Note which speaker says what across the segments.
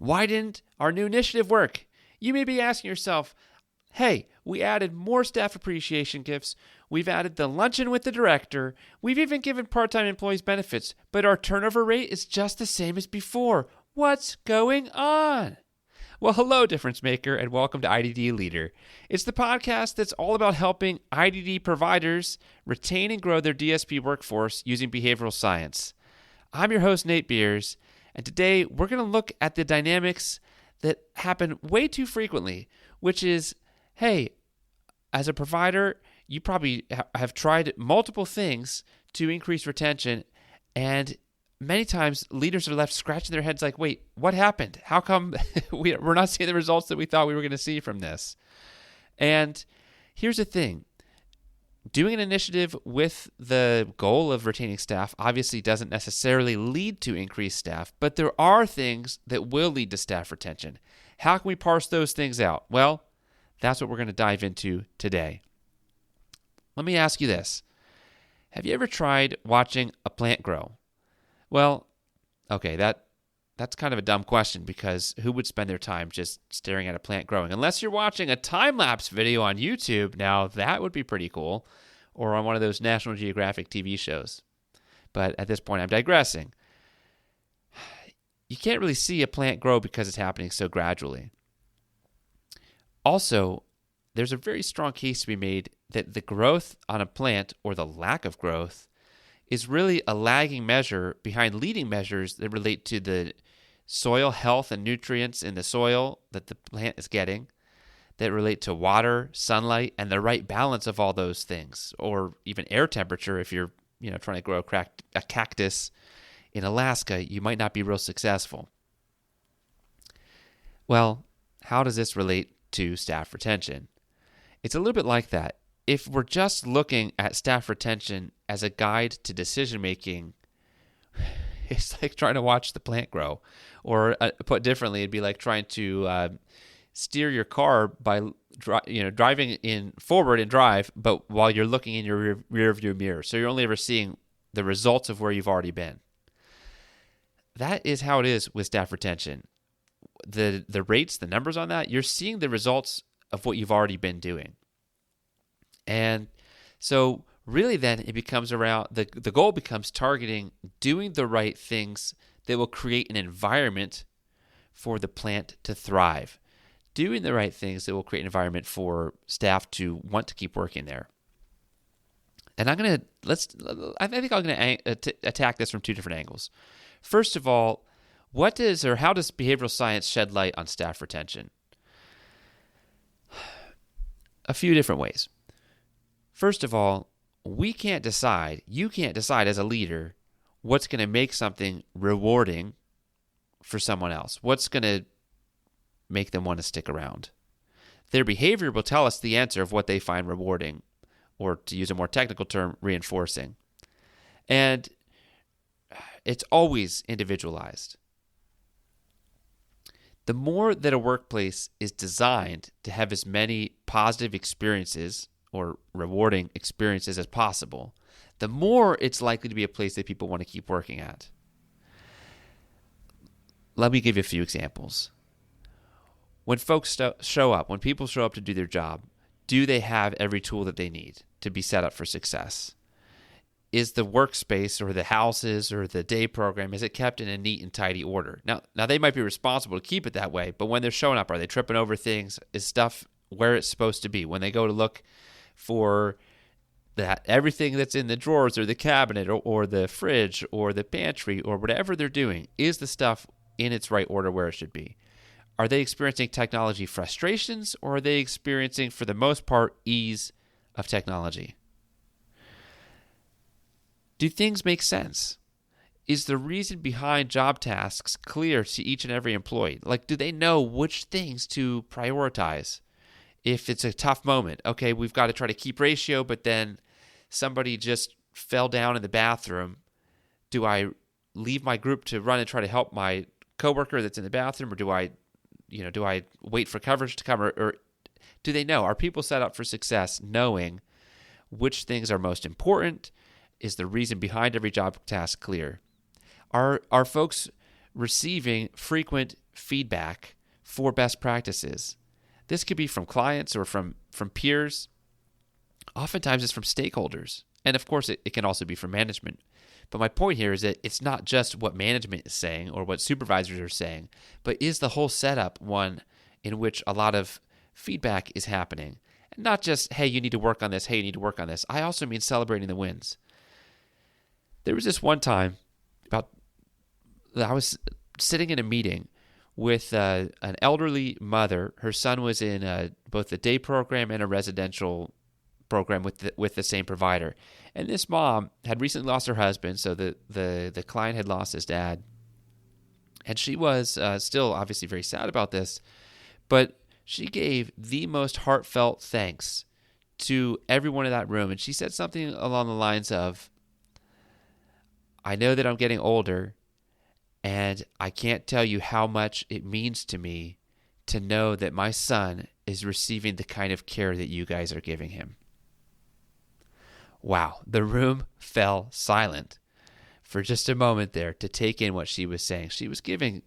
Speaker 1: Why didn't our new initiative work? You may be asking yourself, hey, we added more staff appreciation gifts. We've added the luncheon with the director. We've even given part-time employees benefits, but our turnover rate is just the same as before. What's going on? Well, hello, difference maker, and welcome to IDD Leader. It's the podcast that's all about helping IDD providers retain and grow their DSP workforce using behavioral science. I'm your host, Nate Beers, and today we're going to look at the dynamics that happen way too frequently, which is, hey, as a provider, you probably have tried multiple things to increase retention, and many times leaders are left scratching their heads like, wait, what happened? How come we're not seeing the results that we thought we were going to see from this? And here's the thing. Doing an initiative with the goal of retaining staff obviously doesn't necessarily lead to increased staff, but there are things that will lead to staff retention. How can we parse those things out? Well, that's what we're going to dive into today. Let me ask you this. Have you ever tried watching a plant grow? Well, okay, that's kind of a dumb question because who would spend their time just staring at a plant growing? Unless you're watching a time-lapse video on YouTube, now that would be pretty cool, or on one of those National Geographic TV shows. But at this point, I'm digressing. You can't really see a plant grow because it's happening so gradually. Also, there's a very strong case to be made that the growth on a plant, or the lack of growth, is really a lagging measure behind leading measures that relate to the soil health and nutrients in the soil that the plant is getting, that relate to water, sunlight, and the right balance of all those things, or even air temperature. If you're trying to grow a cactus in Alaska, you might not be real successful. Well, how does this relate to staff retention? It's a little bit like that. If we're just looking at staff retention as a guide to decision making, it's like trying to watch the plant grow. Or put differently, it'd be like trying to steer your car by driving in forward and drive, but while you're looking in your rear view mirror. So you're only ever seeing the results of where you've already been. That is how it is with staff retention. The rates, the numbers on that, you're seeing the results of what you've already been doing. And so really then it becomes around, the goal becomes targeting doing the right things that will create an environment for the plant to thrive. Doing the right things that will create an environment for staff to want to keep working there. And I think I'm going to attack this from two different angles. First of all, how does behavioral science shed light on staff retention? A few different ways. First of all, you can't decide as a leader what's going to make something rewarding for someone else. What's going to make them want to stick around? Their behavior will tell us the answer of what they find rewarding, or to use a more technical term, reinforcing. And it's always individualized. The more that a workplace is designed to have as many positive experiences or rewarding experiences as possible, the more it's likely to be a place that people want to keep working at. Let me give you a few examples. When folks show up, when people show up to do their job, do they have every tool that they need to be set up for success? Is the workspace or the houses or the day program, is it kept in a neat and tidy order? Now they might be responsible to keep it that way, but when they're showing up, are they tripping over things? Is stuff where it's supposed to be? When they go to look for that, everything that's in the drawers or the cabinet or the fridge or the pantry or whatever they're doing, is the stuff in its right order where it should be? Are they experiencing technology frustrations, or are they experiencing, for the most part, ease of technology? Do things make sense? Is the reason behind job tasks clear to each and every employee? Like, do they know which things to prioritize? If it's a tough moment, okay, we've got to try to keep ratio, but then somebody just fell down in the bathroom. Do I leave my group to run and try to help my coworker that's in the bathroom, or do I wait for coverage to come, or do they know? Are people set up for success knowing which things are most important? Is the reason behind every job task clear? Are folks receiving frequent feedback for best practices. This could be from clients or from peers. Oftentimes it's from stakeholders. And of course, it can also be from management. But my point here is that it's not just what management is saying or what supervisors are saying, but is the whole setup one in which a lot of feedback is happening. And not just, hey, you need to work on this, hey, you need to work on this. I also mean celebrating the wins. There was this one time I was sitting in a meeting with an elderly mother. Her son was in both a day program and a residential program with the same provider. And this mom had recently lost her husband, so the client had lost his dad. And she was still obviously very sad about this, but she gave the most heartfelt thanks to everyone in that room. And she said something along the lines of, I know that I'm getting older, and I can't tell you how much it means to me to know that my son is receiving the kind of care that you guys are giving him. Wow, the room fell silent for just a moment there to take in what she was saying. She was giving,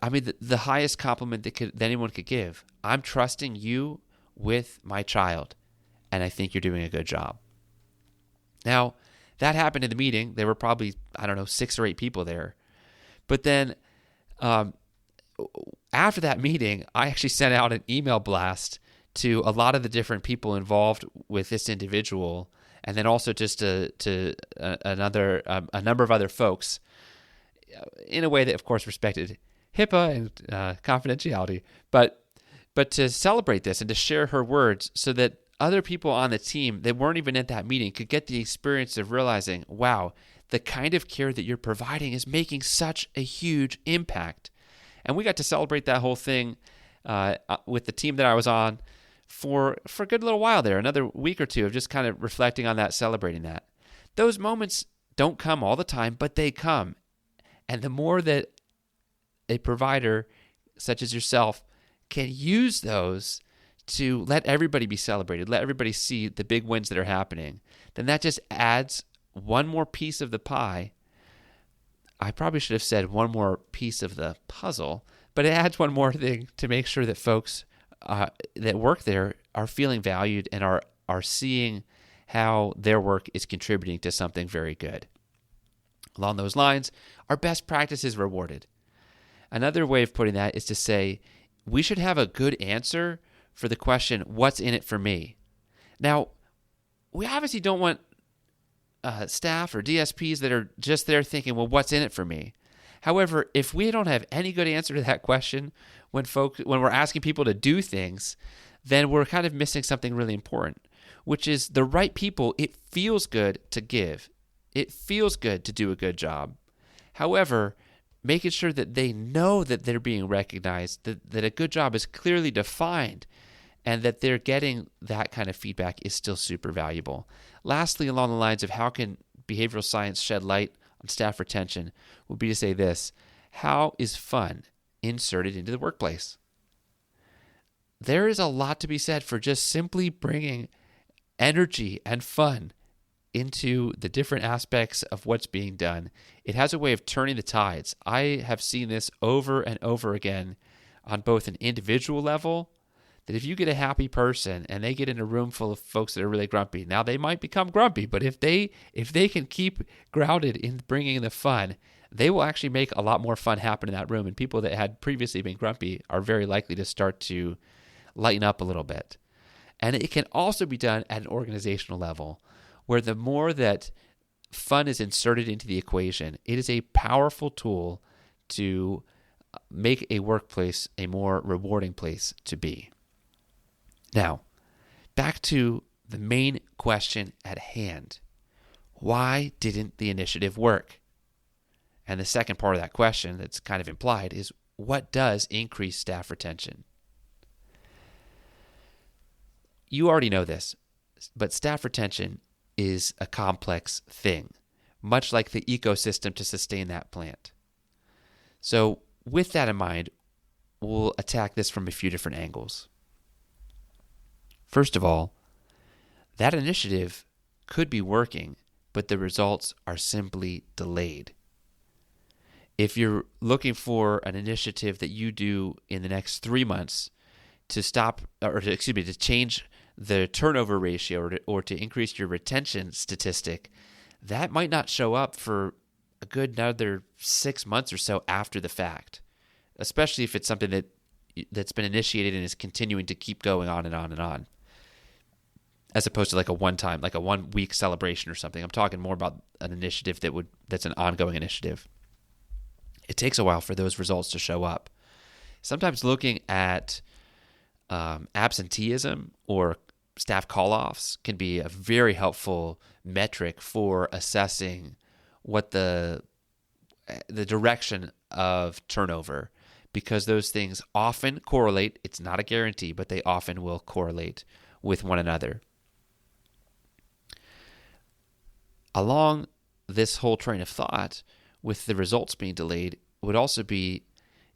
Speaker 1: the highest compliment that anyone could give. I'm trusting you with my child, and I think you're doing a good job. Now, that happened in the meeting. There were probably, 6 or 8 people there. But then after that meeting, I actually sent out an email blast to a lot of the different people involved with this individual, and then also just to a number of other folks, in a way that, of course, respected HIPAA and confidentiality, but to celebrate this and to share her words so that other people on the team that weren't even at that meeting could get the experience of realizing, wow, the kind of care that you're providing is making such a huge impact. And we got to celebrate that whole thing with the team that I was on for a good little while there, another week or two of just kind of reflecting on that, celebrating that. Those moments don't come all the time, but they come. And the more that a provider such as yourself can use those to let everybody be celebrated, let everybody see the big wins that are happening, then that just adds one more piece of the pie. I probably should have said one more piece of the puzzle, but it adds one more thing to make sure that folks that work there are feeling valued and are seeing how their work is contributing to something very good. Along those lines, our best practice is rewarded. Another way of putting that is to say, we should have a good answer for the question, what's in it for me? Now, we obviously don't want staff or DSPs that are just there thinking, well, what's in it for me? However, if we don't have any good answer to that question when we're asking people to do things, then we're kind of missing something really important, which is the right people. It feels good to give. It feels good to do a good job. However, making sure that they know that they're being recognized, that a good job is clearly defined, and that they're getting that kind of feedback is still super valuable. Lastly, along the lines of how can behavioral science shed light on staff retention, would be to say this: how is fun inserted into the workplace? There is a lot to be said for just simply bringing energy and fun into the different aspects of what's being done. It has a way of turning the tides. I have seen this over and over again on both an individual level, that if you get a happy person and they get in a room full of folks that are really grumpy, now they might become grumpy, but if they can keep grounded in bringing the fun, they will actually make a lot more fun happen in that room. And people that had previously been grumpy are very likely to start to lighten up a little bit. And it can also be done at an organizational level, where the more that fun is inserted into the equation, it is a powerful tool to make a workplace a more rewarding place to be. Now, back to the main question at hand. Why didn't the initiative work? And the second part of that question that's kind of implied is, what does increase staff retention? You already know this, but staff retention is a complex thing, much like the ecosystem to sustain that plant. So with that in mind, we'll attack this from a few different angles. First of all, that initiative could be working, but the results are simply delayed. If you're looking for an initiative that you do in the next 3 months to to change the turnover ratio or to increase your retention statistic, that might not show up for a good another 6 months or so after the fact, especially if it's something that's been initiated and is continuing to keep going on and on and on, as opposed to like a one-time, like a 1 week celebration or something. I'm talking more about an initiative that's an ongoing initiative. It takes a while for those results to show up. Sometimes looking at absenteeism or staff call-offs can be a very helpful metric for assessing what the direction of turnover, because those things often correlate. It's not a guarantee, but they often will correlate with one another. Along this whole train of thought, with the results being delayed, would also be,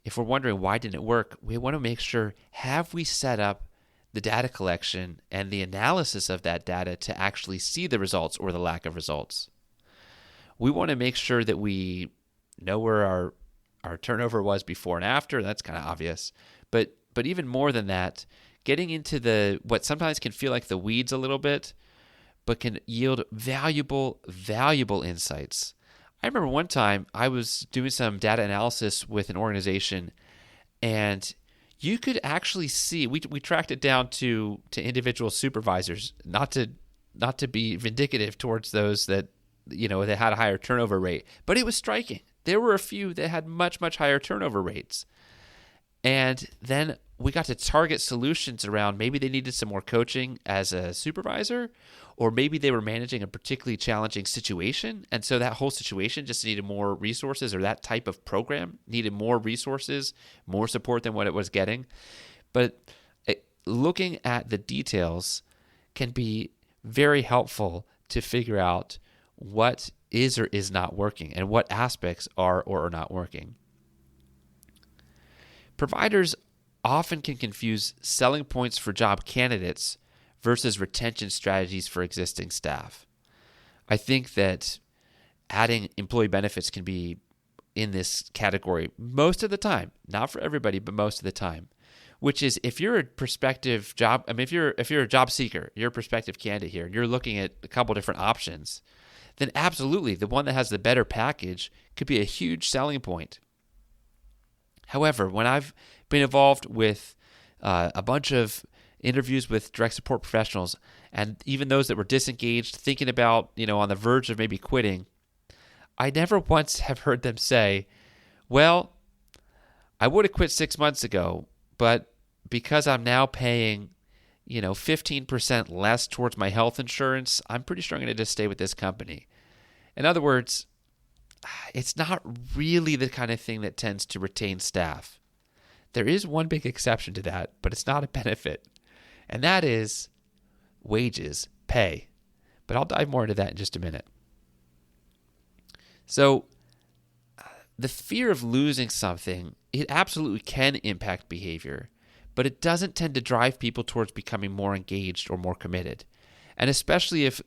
Speaker 1: if we're wondering why didn't it work, we want to make sure, have we set up the data collection and the analysis of that data to actually see the results or the lack of results? We want to make sure that we know where our turnover was before and after. That's kind of obvious. But even more than that, getting into what sometimes can feel like the weeds a little bit, but can yield valuable insights. I remember one time I was doing some data analysis with an organization, and you could actually see, we tracked it down to individual supervisors, not to be vindicative towards those that, that had a higher turnover rate, but it was striking. There were a few that had much, much higher turnover rates. And then we got to target solutions around, maybe they needed some more coaching as a supervisor, or maybe they were managing a particularly challenging situation, and so that whole situation just needed more resources, or that type of program needed more resources, more support than what it was getting. But looking at the details can be very helpful to figure out what is or is not working and what aspects are or are not working. Providers often can confuse selling points for job candidates versus retention strategies for existing staff. I think that adding employee benefits can be in this category most of the time, not for everybody, but most of the time, which is, if you're a prospective job, if you're a job seeker, you're a prospective candidate here, and you're looking at a couple different options, then absolutely the one that has the better package could be a huge selling point. However, when I've been involved with a bunch of interviews with direct support professionals, and even those that were disengaged, thinking about, on the verge of maybe quitting, I never once have heard them say, well, I would have quit 6 months ago, but because I'm now paying, 15% less towards my health insurance, I'm pretty sure I'm going to just stay with this company. In other words, it's not really the kind of thing that tends to retain staff. There is one big exception to that, but it's not a benefit, and that is wages, pay. But I'll dive more into that in just a minute. So the fear of losing something, it absolutely can impact behavior, but it doesn't tend to drive people towards becoming more engaged or more committed. And especially if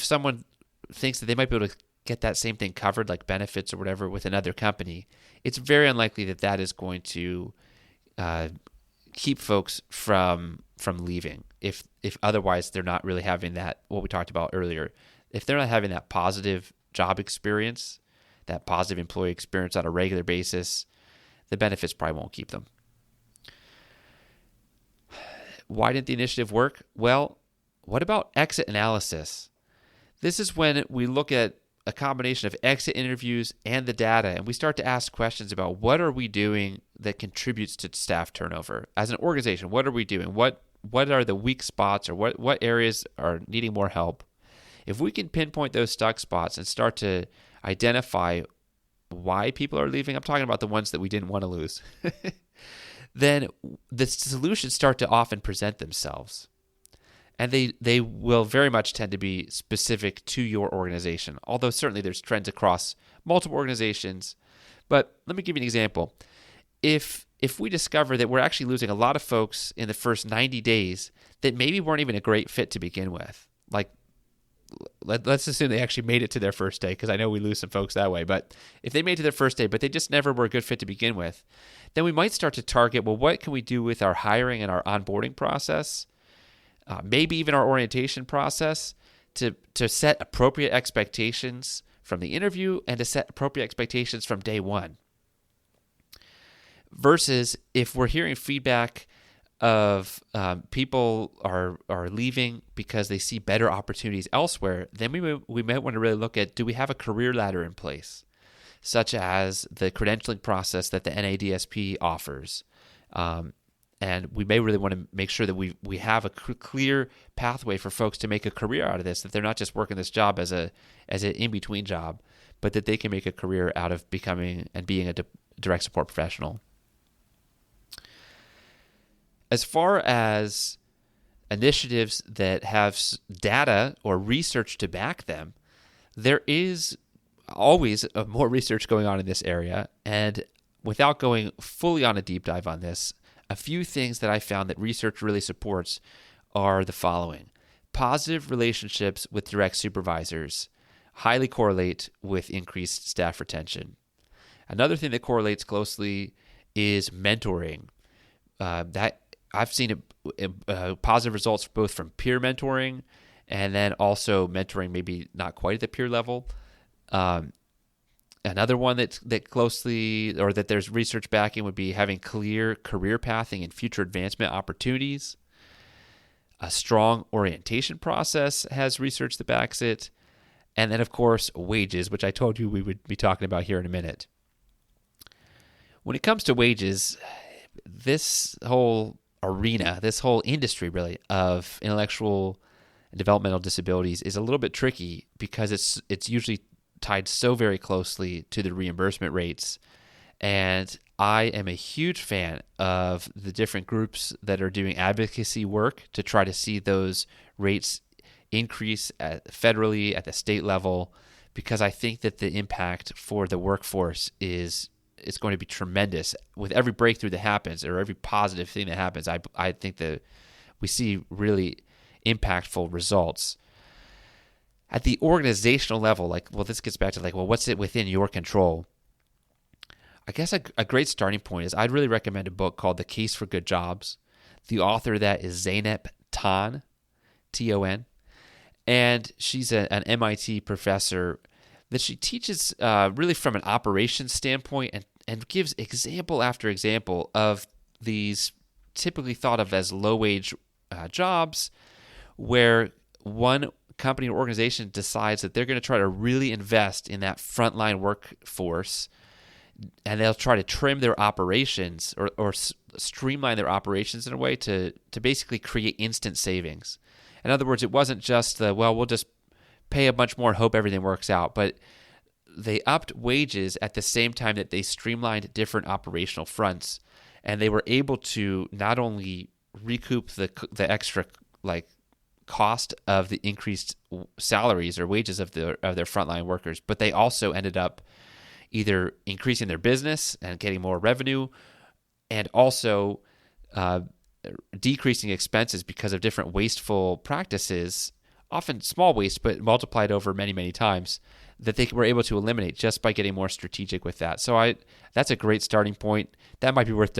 Speaker 1: someone thinks that they might be able to get that same thing covered, like benefits or whatever, with another company, it's very unlikely that is going to keep folks from leaving. If otherwise they're not really having that, what we talked about earlier, if they're not having that positive job experience, that positive employee experience on a regular basis, the benefits probably won't keep them. Why didn't the initiative work? Well, what about exit analysis? This is when we look at a combination of exit interviews and the data, and we start to ask questions about what are we doing that contributes to staff turnover. As an organization, what are we doing? What are the weak spots, or what areas are needing more help? If we can pinpoint those stuck spots and start to identify why people are leaving, I'm talking about the ones that we didn't want to lose, then the solutions start to often present themselves. And they will very much tend to be specific to your organization, although certainly there's trends across multiple organizations. But let me give you an example. If we discover that we're actually losing a lot of folks in the first 90 days that maybe weren't even a great fit to begin with, like let's assume they actually made it to their first day, because I know we lose some folks that way. But if they made it to their first day, but they just never were a good fit to begin with, then we might start to target, well, what can we do with our hiring and our onboarding process, maybe even our orientation process, to set appropriate expectations from the interview and to set appropriate expectations from day one. Versus if we're hearing feedback of people are leaving because they see better opportunities elsewhere, then we might want to really look at, do we have a career ladder in place, such as the credentialing process that the NADSP offers. And we may really want to make sure that we have a clear pathway for folks to make a career out of this, that they're not just working this job as an in-between job, but that they can make a career out of becoming and being a direct support professional. As far as initiatives that have data or research to back them, there is always more research going on in this area. And without going fully on a deep dive on this, a few things that I found that research really supports are the following. Positive relationships with direct supervisors highly correlate with increased staff retention. Another thing that correlates closely is mentoring. That I've seen positive results both from peer mentoring and then also mentoring maybe not quite at the peer level. Another one that closely, or that there's research backing, would be having clear career pathing and future advancement opportunities. A strong orientation process has research that backs it. And then, of course, wages, which I told you we would be talking about here in a minute. When it comes to wages, this whole arena, this whole industry really of intellectual and developmental disabilities is a little bit tricky because it's usually tied so very closely to the reimbursement rates. And I am a huge fan of the different groups that are doing advocacy work to try to see those rates increase federally at the state level, because I think that the impact for the workforce is going to be tremendous. With every breakthrough that happens, or every positive thing that happens, I think that we see really impactful results. At the organizational level, this gets back to what's it within your control? I guess a great starting point is I'd really recommend a book called The Case for Good Jobs. The author of that is Zeynep Ton, Ton, and she's an MIT professor that she teaches really from an operations standpoint and gives example after example of these typically thought of as low-wage jobs where one company or organization decides that they're going to try to really invest in that frontline workforce, and they'll try to trim their operations or streamline their operations in a way to basically create instant savings. In other words, it wasn't just we'll just pay a bunch more and hope everything works out, but they upped wages at the same time that they streamlined different operational fronts, and they were able to not only recoup the extra cost of the increased salaries or wages of their frontline workers, but they also ended up either increasing their business and getting more revenue, and also decreasing expenses because of different wasteful practices, often small waste, but multiplied over many, many times, that they were able to eliminate just by getting more strategic with that. So that's a great starting point. That might be worth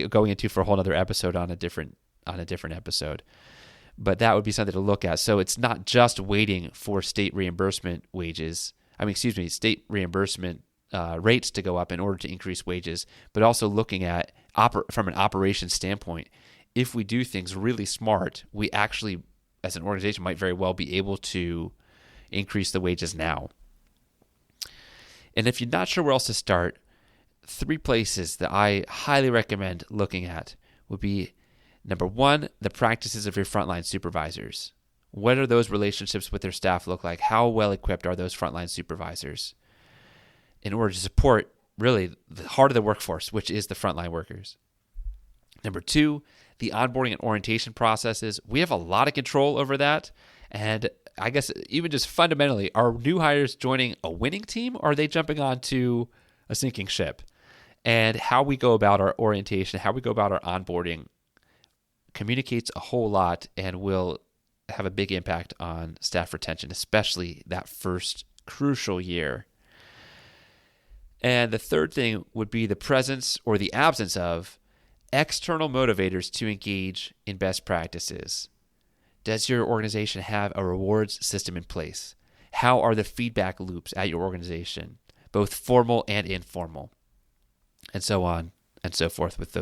Speaker 1: going into for a whole other episode on a different episode. But that would be something to look at. So it's not just waiting for state reimbursement rates to go up in order to increase wages, but also looking at from an operations standpoint. If we do things really smart, we actually, as an organization, might very well be able to increase the wages now. And if you're not sure where else to start, 3 places that I highly recommend looking at would be, number 1, the practices of your frontline supervisors. What are those relationships with their staff look like? How well equipped are those frontline supervisors in order to support really the heart of the workforce, which is the frontline workers? Number 2, the onboarding and orientation processes. We have a lot of control over that. And I guess even just fundamentally, are new hires joining a winning team, or are they jumping onto a sinking ship? And how we go about our orientation, how we go about our onboarding communicates a whole lot and will have a big impact on staff retention, especially that first crucial year. And the third thing would be the presence or the absence of external motivators to engage in best practices. Does your organization have a rewards system in place? How are the feedback loops at your organization, both formal and informal? And so on and so forth with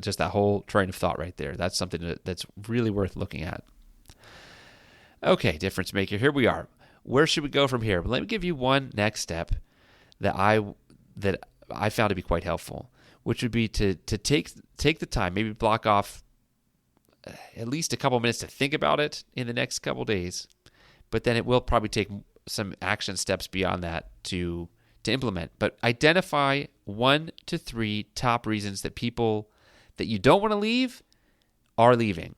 Speaker 1: just that whole train of thought right there. That's something that's really worth looking at. Okay, difference maker, here we are. Where should we go from here? But let me give you one next step that I found to be quite helpful, which would be to take the time, maybe block off at least a couple minutes to think about it in the next couple days, but then it will probably take some action steps beyond that to implement. But identify 1 to 3 top reasons that people that you don't want to leave are leaving,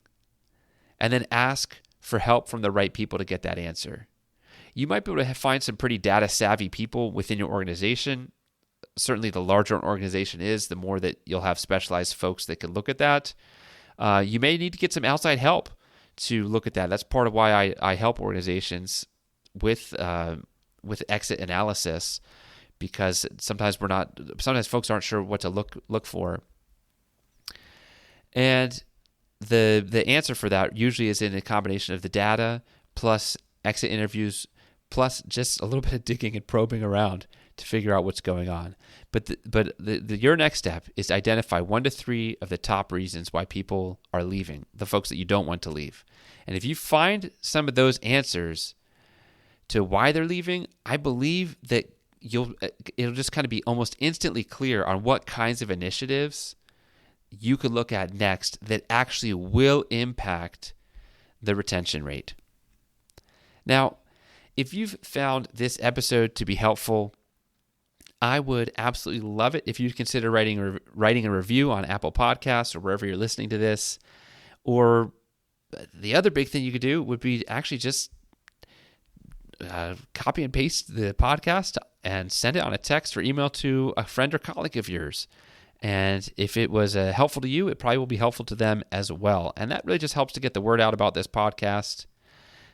Speaker 1: and then ask for help from the right people to get that answer. You might be able to find some pretty data savvy people within your organization. Certainly the larger an organization is, the more that you'll have specialized folks that can look at that. You may need to get some outside help to look at that. That's part of why I help organizations with exit analysis, because sometimes folks aren't sure what to look for. And the answer for that usually is in a combination of the data plus exit interviews plus just a little bit of digging and probing around to figure out what's going on. But your next step is to identify 1 to 3 of the top reasons why people are leaving, the folks that you don't want to leave. And if you find some of those answers to why they're leaving, I believe that it'll just kind of be almost instantly clear on what kinds of initiatives you could look at next that actually will impact the retention rate. Now, if you've found this episode to be helpful, I would absolutely love it if you'd consider writing a review on Apple Podcasts or wherever you're listening to this. Or the other big thing you could do would be actually just copy and paste the podcast and send it on a text or email to a friend or colleague of yours. And if it was helpful to you, it probably will be helpful to them as well. And that really just helps to get the word out about this podcast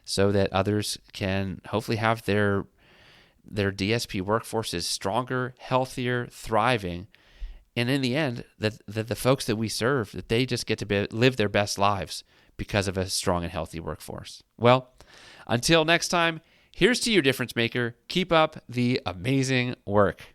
Speaker 1: so that others can hopefully have their DSP workforces stronger, healthier, thriving. And in the end, that the folks that we serve, that they just get to live their best lives because of a strong and healthy workforce. Well, until next time, here's to you, difference maker. Keep up the amazing work.